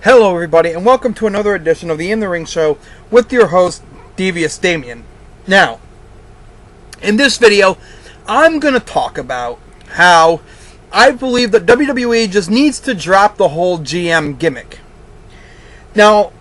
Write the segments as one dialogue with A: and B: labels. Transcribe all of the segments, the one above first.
A: Hello everybody, and welcome to another edition of the In the Ring Show with your host, Devious Damien. Now, in this video, I'm going to talk about how I believe that WWE just needs to drop the whole GM gimmick. Now,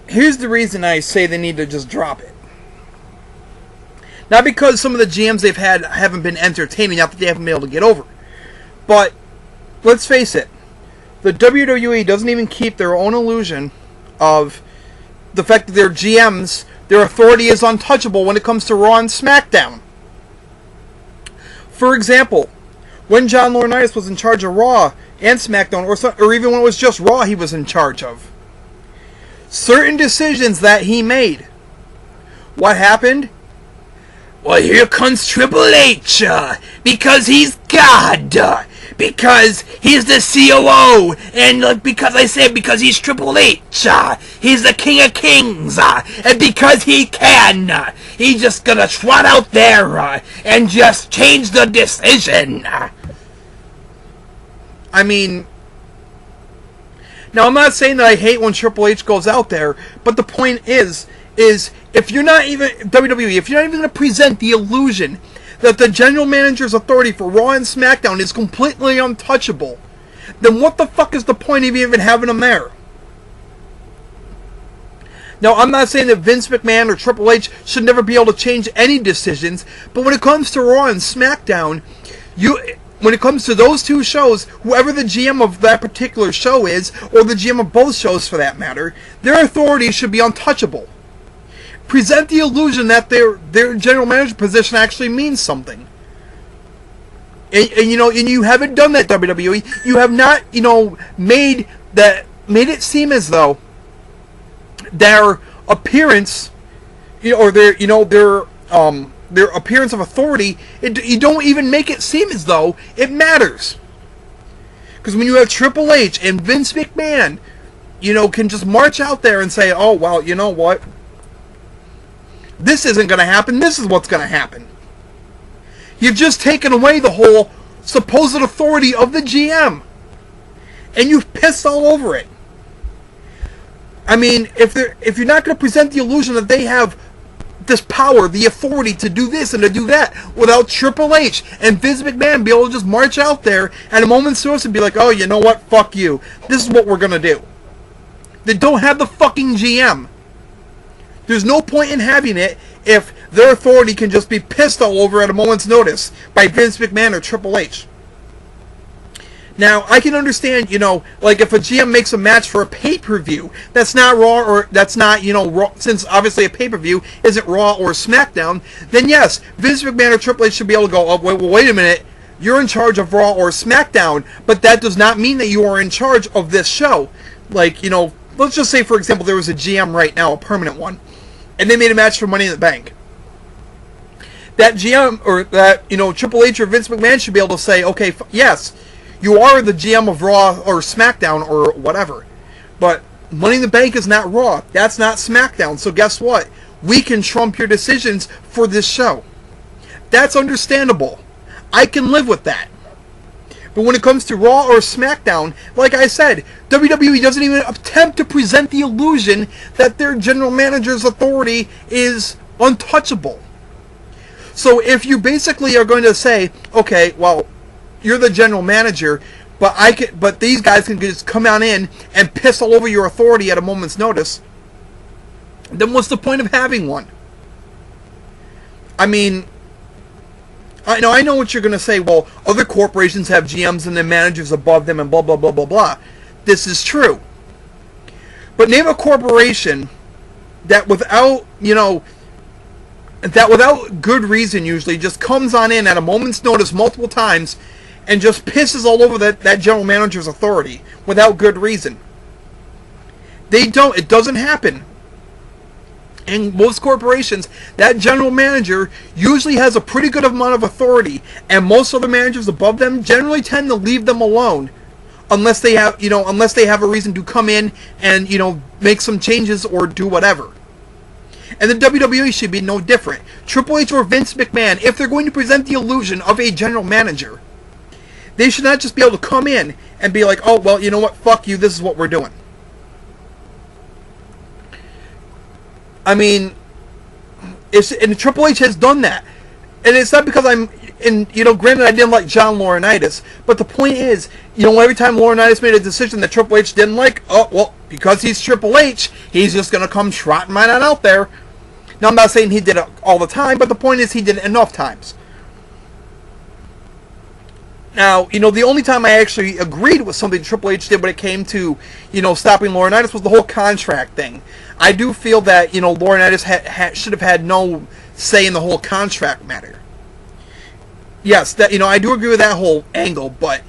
A: here's the reason I say they need to just drop it. Not because some of the GMs they've had haven't been entertaining, not that they haven't been able to get over, but let's face it, the WWE doesn't even keep their own illusion of the fact that their GMs, their authority is untouchable when it comes to Raw and SmackDown. For example, when John Laurinaitis was in charge of Raw and SmackDown, or even when it was just Raw he was in charge of, certain decisions that he made, what happened? Well, here comes Triple H, because he's God, because he's the COO, and because he's Triple H, he's the King of Kings, and because he can, he's just gonna trot out there, and just change the decision. I mean, now I'm not saying that I hate when Triple H goes out there, but the point is if you're not even, WWE, if you're not even going to present the illusion that the general manager's authority for Raw and SmackDown is completely untouchable, then what the fuck is the point of even having him there? Now, I'm not saying that Vince McMahon or Triple H should never be able to change any decisions, but when it comes to Raw and SmackDown, when it comes to those two shows, whoever the GM of that particular show is, or the GM of both shows for that matter, their authority should be untouchable. Present the illusion that their general manager position actually means something. And you haven't done that, WWE. You have not, made it seem as though their appearance, or their appearance of authority, you don't even make it seem as though it matters. Because when you have Triple H and Vince McMahon, can just march out there and say, oh, well, you know what? This isn't going to happen. This is what's going to happen. You've just taken away the whole supposed authority of the GM. And you've pissed all over it. I mean, if you're not going to present the illusion that they have this power, the authority to do this and to do that, without Triple H and Vince McMahon be able to just march out there at a moment's notice and be like, oh, you know what? Fuck you. This is what we're going to do. They don't have the fucking GM. There's no point in having it if their authority can just be pissed all over at a moment's notice by Vince McMahon or Triple H. Now, I can understand, like if a GM makes a match for a pay-per-view, that's not Raw, or that's not, Raw, since obviously a pay-per-view isn't Raw or SmackDown, then yes, Vince McMahon or Triple H should be able to go, oh, wait a minute, you're in charge of Raw or SmackDown, but that does not mean that you are in charge of this show. Like, let's just say, for example, there was a GM right now, a permanent one, and they made a match for Money in the Bank. That GM, or that, Triple H or Vince McMahon should be able to say, okay, yes, you are the GM of Raw or SmackDown or whatever, but Money in the Bank is not Raw. That's not SmackDown. So guess what? We can trump your decisions for this show. That's understandable. I can live with that. But when it comes to Raw or SmackDown, like I said, WWE doesn't even attempt to present the illusion that their general manager's authority is untouchable. So if you basically are going to say, okay, well, you're the general manager, but these guys can just come on in and piss all over your authority at a moment's notice, then what's the point of having one? I mean, I know what you're going to say. Well, other corporations have GMs and then managers above them and blah, blah, blah, blah, blah. This is true. But name a corporation that without good reason usually just comes on in at a moment's notice multiple times and just pisses all over that general manager's authority without good reason. They don't. It doesn't happen. In most corporations, that general manager usually has a pretty good amount of authority, and most other managers above them generally tend to leave them alone, unless they have, a reason to come in and, make some changes or do whatever. And the WWE should be no different. Triple H or Vince McMahon, if they're going to present the illusion of a general manager, they should not just be able to come in and be like, oh, well, you know what, fuck you, this is what we're doing. I mean, and Triple H has done that. And it's not because granted I didn't like John Laurinaitis, but the point is, every time Laurinaitis made a decision that Triple H didn't like, oh, well, because he's Triple H, he's just going to come trotting right on out there. Now, I'm not saying he did it all the time, but the point is he did it enough times. Now, the only time I actually agreed with something Triple H did when it came to, stopping Laurinaitis was the whole contract thing. I do feel that, Laurinaitis should have had no say in the whole contract matter. Yes, that I do agree with that whole angle, but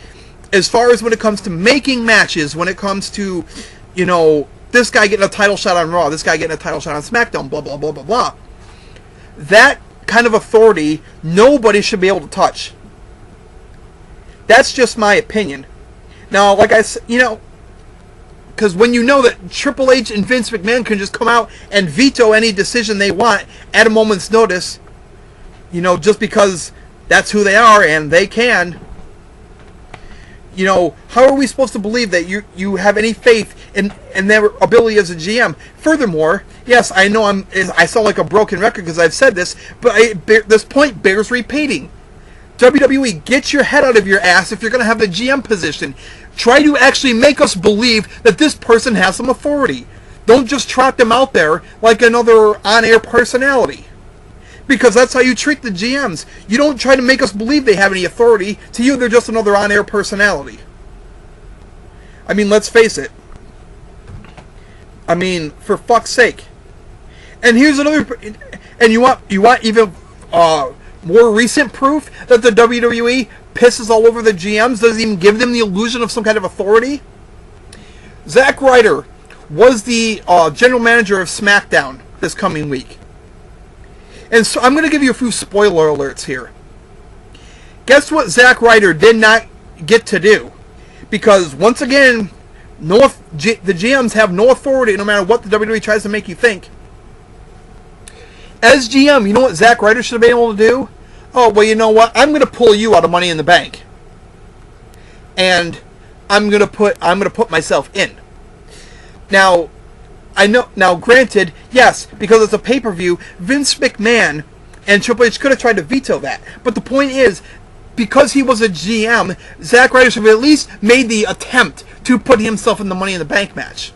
A: as far as when it comes to making matches, when it comes to, this guy getting a title shot on Raw, this guy getting a title shot on SmackDown, blah, blah, blah, blah, blah, that kind of authority, nobody should be able to touch. That's just my opinion. Now, like I said, because when you know that Triple H and Vince McMahon can just come out and veto any decision they want at a moment's notice, just because that's who they are and they can, how are we supposed to believe that you have any faith in their ability as a GM? Furthermore, yes, I know I sound like a broken record because I've said this, but this point bears repeating. WWE, get your head out of your ass if you're going to have the GM position. Try to actually make us believe that this person has some authority. Don't just trot them out there like another on-air personality. Because that's how you treat the GMs. You don't try to make us believe they have any authority. To you, they're just another on-air personality. I mean, let's face it. I mean, for fuck's sake. And here's another... And you want even... more recent proof that the WWE pisses all over the GMs, doesn't even give them the illusion of some kind of authority? Zack Ryder was the general manager of SmackDown this coming week. And so I'm going to give you a few spoiler alerts here. Guess what Zack Ryder did not get to do? Because, once again, the GMs have no authority no matter what the WWE tries to make you think. As GM, you know what Zack Ryder should have been able to do? Oh, well, you know what? I'm going to pull you out of Money in the Bank. And I'm going to put myself in. Now, granted, yes, because it's a pay-per-view, Vince McMahon and Triple H could have tried to veto that. But the point is, because he was a GM, Zack Ryder should have at least made the attempt to put himself in the Money in the Bank match.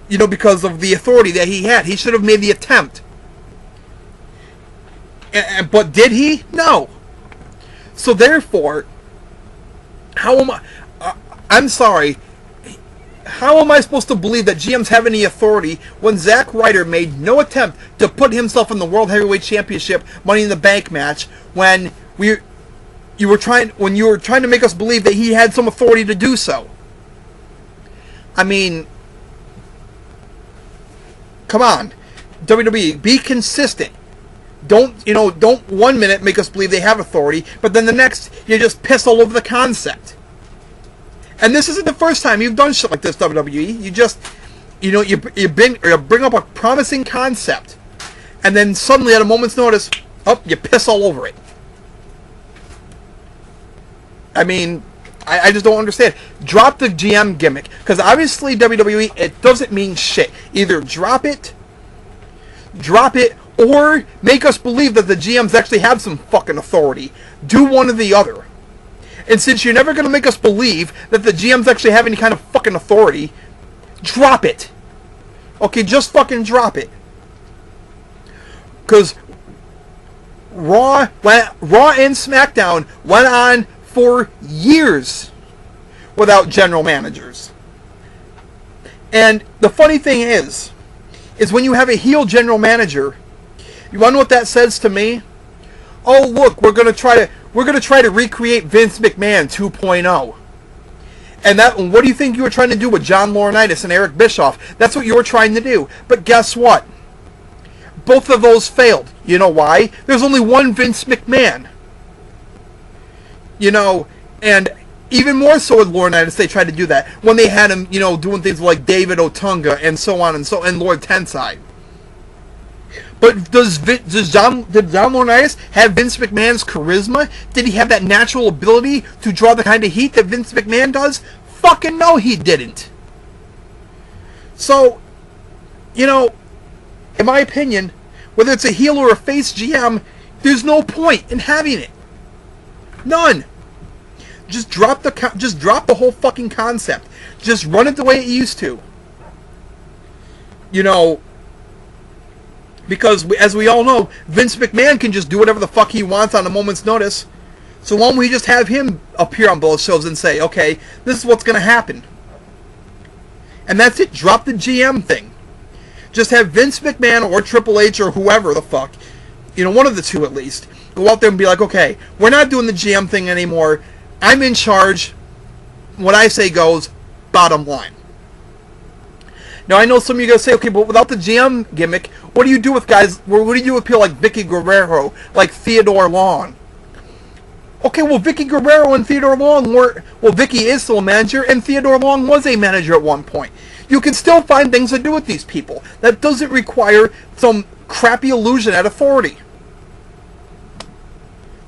A: Because of the authority that he had. He should have made the attempt. But did he? No. So therefore, I'm sorry. How am I supposed to believe that GMs have any authority when Zack Ryder made no attempt to put himself in the World Heavyweight Championship Money in the Bank match when you were trying to make us believe that he had some authority to do so? I mean, come on, WWE, be consistent. Don't 1 minute make us believe they have authority, but then the next you just piss all over the concept. And this isn't the first time you've done shit like this, WWE. You just, you bring up a promising concept, and then suddenly at a moment's notice, you piss all over it. I mean, I just don't understand. Drop the GM gimmick, because obviously WWE, it doesn't mean shit. Either drop it, or make us believe that the GMs actually have some fucking authority. Do one or the other. And since you're never going to make us believe that the GMs actually have any kind of fucking authority, drop it. Okay, just fucking drop it. Because Raw and SmackDown went on for years without general managers. And the funny thing is when you have a heel general manager, you want to know what that says to me? Oh, look, we're going to try to recreate Vince McMahon 2.0. And what do you think you were trying to do with John Laurinaitis and Eric Bischoff? That's what you were trying to do. But guess what? Both of those failed. You know why? There's only one Vince McMahon. And even more so with Laurinaitis, they tried to do that when they had him, doing things like David Otunga and so on and Lord Tensai. But did John Laurinaitis have Vince McMahon's charisma? Did he have that natural ability to draw the kind of heat that Vince McMahon does? Fucking no, he didn't. So, in my opinion, whether it's a heel or a face GM, there's no point in having it. None. Just drop the whole fucking concept. Just run it the way it used to. You know, because as we all know, Vince McMahon can just do whatever the fuck he wants on a moment's notice. So why don't we just have him appear on both shows and say, okay, this is what's going to happen. And that's it. Drop the GM thing. Just have Vince McMahon or Triple H or whoever the fuck, you know, one of the two at least, go out there and be like, okay, we're not doing the GM thing anymore. I'm in charge. What I say goes, bottom line. Now, I know some of you guys say, okay, but without the GM gimmick, what do you do with guys, what do you do with people like Vicky Guerrero, like Theodore Long? Okay, well, Vicky Guerrero and Theodore Long were, well, Vicky is still a manager, and Theodore Long was a manager at one point. You can still find things to do with these people. That doesn't require some crappy illusion at authority.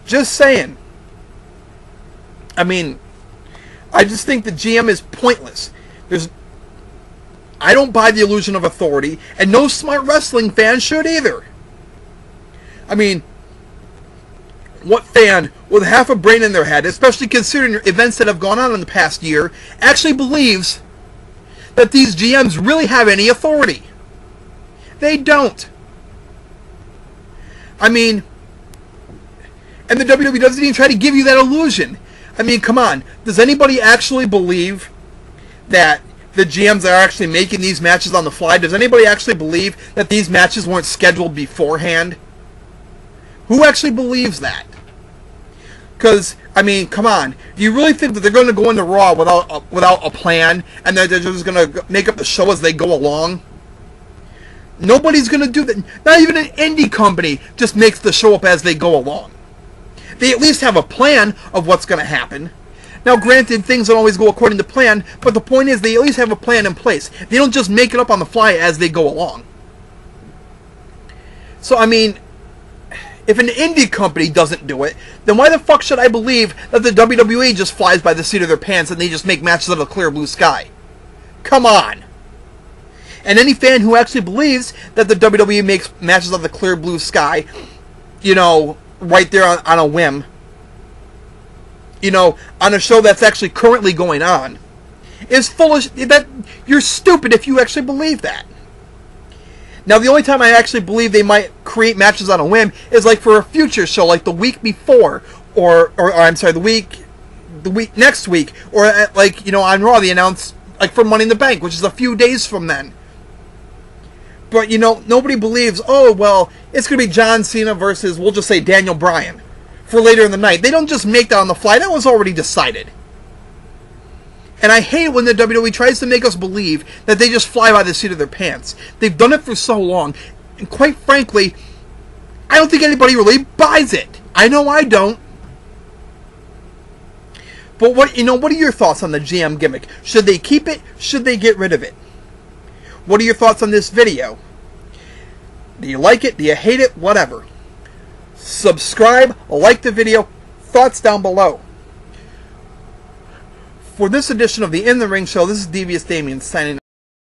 A: Just saying. I mean, I just think the GM is pointless. I don't buy the illusion of authority, and no smart wrestling fan should either. I mean, what fan with half a brain in their head, especially considering events that have gone on in the past year, actually believes that these GMs really have any authority? They don't. I mean, and the WWE doesn't even try to give you that illusion. I mean, come on. Does anybody actually believe that the GMs are actually making these matches on the fly? Does anybody actually believe that these matches weren't scheduled beforehand? Who actually believes that? Because, I mean, come on. Do you really think that they're going to go into Raw without a plan, and they're just going to make up the show as they go along? Nobody's going to do that. Not even an indie company just makes the show up as they go along. They at least have a plan of what's going to happen. Now, granted, things don't always go according to plan, but the point is they at least have a plan in place. They don't just make it up on the fly as they go along. So, I mean, if an indie company doesn't do it, then why the fuck should I believe that the WWE just flies by the seat of their pants and they just make matches out of the clear blue sky? Come on. And any fan who actually believes that the WWE makes matches out of the clear blue sky, you know, right there on a whim, you know, on a show that's actually currently going on, is foolish. That you're stupid if you actually believe that. Now, the only time I actually believe they might create matches on a whim is like for a future show, like the week before, or I'm sorry, the week next week, or like, you know, on Raw they announce like for Money in the Bank, which is a few days from then. But, you know, nobody believes, oh, well, it's going to be John Cena versus, we'll just say, Daniel Bryan for later in the night. They don't just make that on the fly. That was already decided. And I hate when the WWE tries to make us believe that they just fly by the seat of their pants. They've done it for so long. And quite frankly, I don't think anybody really buys it. I know I don't. But what are your thoughts on the GM gimmick? Should they keep it? Should they get rid of it? What are your thoughts on this video? Do you like it? Do you hate it? Whatever. Subscribe, like the video, thoughts down below. For this edition of the In the Ring Show, this is Devious Damien signing out.